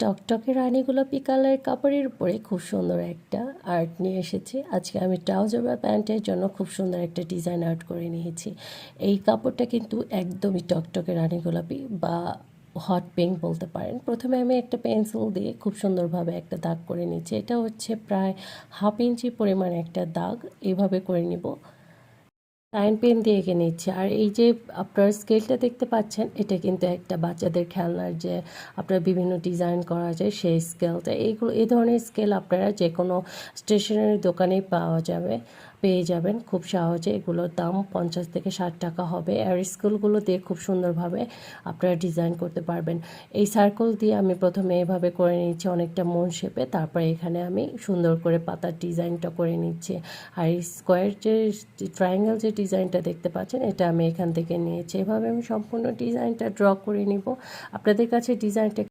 টকটকে রানী গোলাপি কালার কাপড়ের উপরে খুব সুন্দর একটা আর্ট নিয়ে এসেছি। আজকে আমি ট্রাউজার বা প্যান্টের জন্য খুব সুন্দর একটা ডিজাইন আর্ট করে নিয়েছি। এই কাপড়টা কিন্তু একদমই টকটকে রানী গোলাপি বা হট পিঙ্ক বলতে পারেন। প্রথমে আমি একটা পেন্সিল দিয়ে খুব সুন্দরভাবে একটা দাগ করে নিচ্ছি। এটা হচ্ছে প্রায় 1/2 ইঞ্চি পরিমাণে একটা দাগ, এইভাবে করে নিব। লাইন পেন দিয়ে এঁকে নিচ্ছি। আর এই যে আপনার স্কেলটা দেখতে পাচ্ছেন, এটা কিন্তু একটা বাচ্চাদের খেলনার যে আপনার বিভিন্ন ডিজাইন করা যায় সেই স্কেলটা। এই ধরনের স্কেল আপনারা যে কোনো স্টেশনারি দোকানেই পেয়ে যাবেন খুব সহজে। এগুলোর দাম 50 থেকে 60 টাকা হবে। আর স্কেলগুলো দিয়ে খুব সুন্দরভাবে আপনারা ডিজাইন করতে পারবেন। এই সার্কেল দিয়ে আমি প্রথমে এভাবে করে নিচ্ছি অনেকটা মন শেপে, তারপরে এখানে আমি সুন্দর করে পাতার ডিজাইনটা করে নিচ্ছি। আর এই স্কোয়ার যে ট্রায়াঙ্গেল যে ডিজাইনটা দেখতে পাচ্ছেন, এটা আমি এখান থেকে নিয়েছি। এভাবে আমি সম্পূর্ণ ডিজাইনটা ড্র করে নিব। আপনাদের কাছে ডিজাইনটা